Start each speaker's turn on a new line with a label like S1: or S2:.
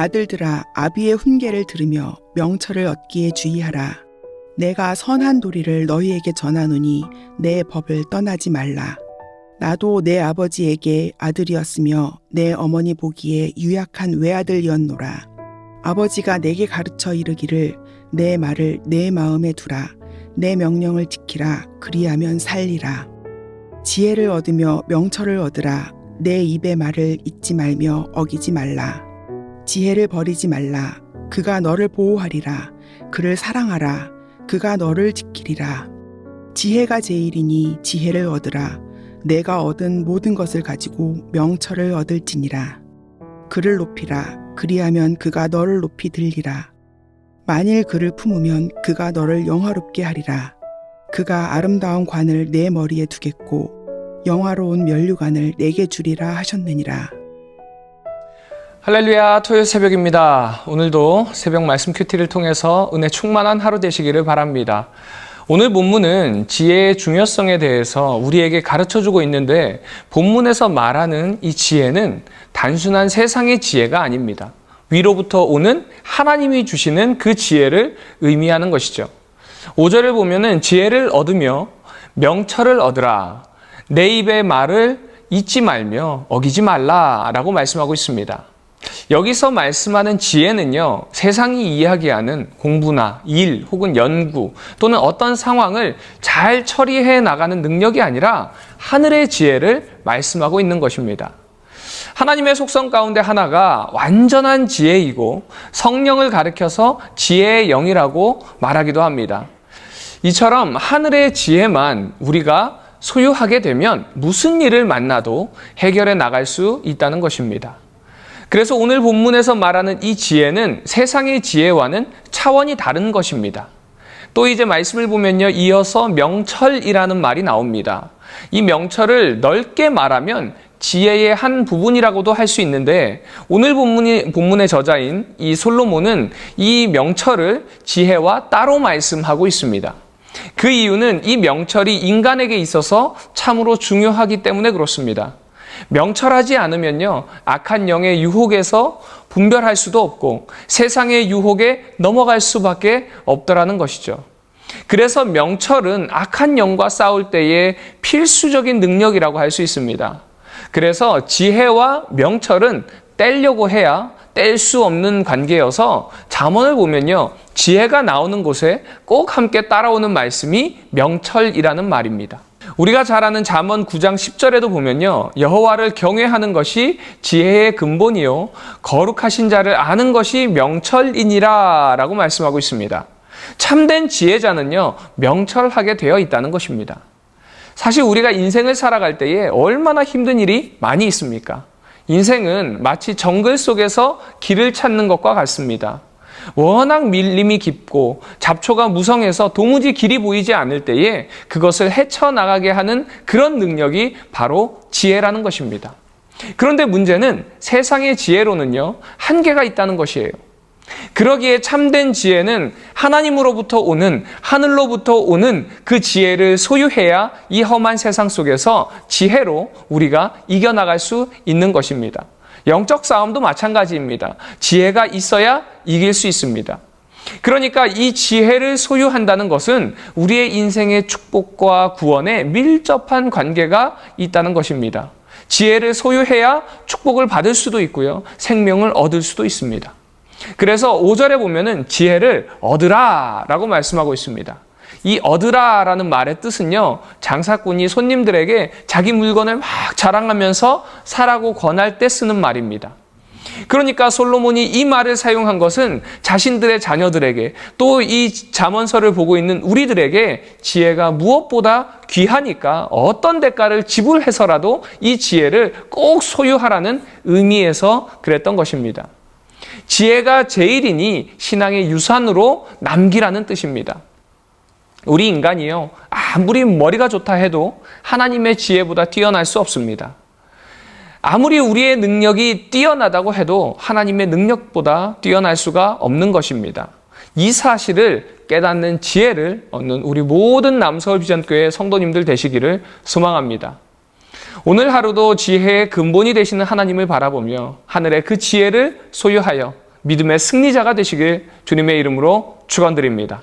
S1: 아들들아 아비의 훈계를 들으며 명철을 얻기에 주의하라. 내가 선한 도리를 너희에게 전하노니 내 법을 떠나지 말라. 나도 내 아버지에게 아들이었으며 내 어머니 보기에 유약한 외아들이었노라. 아버지가 내게 가르쳐 이르기를 내 말을 내 마음에 두라. 내 명령을 지키라. 그리하면 살리라. 지혜를 얻으며 명철을 얻으라. 내 입의 말을 잊지 말며 어기지 말라. 지혜를 버리지 말라. 그가 너를 보호하리라. 그를 사랑하라. 그가 너를 지키리라. 지혜가 제일이니 지혜를 얻으라. 내가 얻은 모든 것을 가지고 명철을 얻을지니라. 그를 높이라. 그리하면 그가 너를 높이 들리라. 만일 그를 품으면 그가 너를 영화롭게 하리라. 그가 아름다운 관을 내 머리에 두겠고 영화로운 면류관을 내게 주리라 하셨느니라.
S2: 할렐루야, 토요일 새벽입니다. 오늘도 새벽 말씀 큐티를 통해서 은혜 충만한 하루 되시기를 바랍니다. 오늘 본문은 지혜의 중요성에 대해서 우리에게 가르쳐주고 있는데, 본문에서 말하는 이 지혜는 단순한 세상의 지혜가 아닙니다. 위로부터 오는 하나님이 주시는 그 지혜를 의미하는 것이죠. 5절을 보면은 지혜를 얻으며 명철을 얻으라. 내 입의 말을 잊지 말며 어기지 말라라고 말씀하고 있습니다. 여기서 말씀하는 지혜는요, 세상이 이야기하는 공부나 일 혹은 연구 또는 어떤 상황을 잘 처리해 나가는 능력이 아니라 하늘의 지혜를 말씀하고 있는 것입니다. 하나님의 속성 가운데 하나가 완전한 지혜이고 성령을 가리켜서 지혜의 영이라고 말하기도 합니다. 이처럼 하늘의 지혜만 우리가 소유하게 되면 무슨 일을 만나도 해결해 나갈 수 있다는 것입니다. 그래서 오늘 본문에서 말하는 이 지혜는 세상의 지혜와는 차원이 다른 것입니다. 또 이제 말씀을 보면요, 이어서 명철이라는 말이 나옵니다. 이 명철을 넓게 말하면 지혜의 한 부분이라고도 할 수 있는데, 오늘 본문의 저자인 이 솔로몬은 이 명철을 지혜와 따로 말씀하고 있습니다. 그 이유는 이 명철이 인간에게 있어서 참으로 중요하기 때문에 그렇습니다. 명철하지 않으면요, 악한 영의 유혹에서 분별할 수도 없고 세상의 유혹에 넘어갈 수밖에 없더라는 것이죠. 그래서 명철은 악한 영과 싸울 때의 필수적인 능력이라고 할 수 있습니다. 그래서 지혜와 명철은 떼려고 해야 뗄 수 없는 관계여서 잠언을 보면요, 지혜가 나오는 곳에 꼭 함께 따라오는 말씀이 명철이라는 말입니다. 우리가 잘 아는 잠언 9장 10절에도 보면요, 여호와를 경외하는 것이 지혜의 근본이요 거룩하신 자를 아는 것이 명철이니라 라고 말씀하고 있습니다. 참된 지혜자는요, 명철하게 되어 있다는 것입니다. 사실 우리가 인생을 살아갈 때에 얼마나 힘든 일이 많이 있습니까? 인생은 마치 정글 속에서 길을 찾는 것과 같습니다. 워낙 밀림이 깊고 잡초가 무성해서 도무지 길이 보이지 않을 때에 그것을 헤쳐나가게 하는 그런 능력이 바로 지혜라는 것입니다. 그런데 문제는 세상의 지혜로는요, 한계가 있다는 것이에요. 그러기에 참된 지혜는 하나님으로부터 오는, 하늘로부터 오는 그 지혜를 소유해야 이 험한 세상 속에서 지혜로 우리가 이겨나갈 수 있는 것입니다. 영적 싸움도 마찬가지입니다. 지혜가 있어야 이길 수 있습니다. 그러니까 이 지혜를 소유한다는 것은 우리의 인생의 축복과 구원에 밀접한 관계가 있다는 것입니다. 지혜를 소유해야 축복을 받을 수도 있고요, 생명을 얻을 수도 있습니다. 그래서 5절에 보면은 지혜를 얻으라 라고 말씀하고 있습니다. 이 얻으라 라는 말의 뜻은요, 장사꾼이 손님들에게 자기 물건을 막 자랑하면서 사라고 권할 때 쓰는 말입니다. 그러니까 솔로몬이 이 말을 사용한 것은 자신들의 자녀들에게, 또 이 잠언서를 보고 있는 우리들에게 지혜가 무엇보다 귀하니까 어떤 대가를 지불해서라도 이 지혜를 꼭 소유하라는 의미에서 그랬던 것입니다. 지혜가 제일이니 신앙의 유산으로 남기라는 뜻입니다. 우리 인간이요, 아무리 머리가 좋다 해도 하나님의 지혜보다 뛰어날 수 없습니다. 아무리 우리의 능력이 뛰어나다고 해도 하나님의 능력보다 뛰어날 수가 없는 것입니다. 이 사실을 깨닫는 지혜를 얻는 우리 모든 남서울 비전교회 성도님들 되시기를 소망합니다. 오늘 하루도 지혜의 근본이 되시는 하나님을 바라보며 하늘의 그 지혜를 소유하여 믿음의 승리자가 되시길 주님의 이름으로 축원드립니다.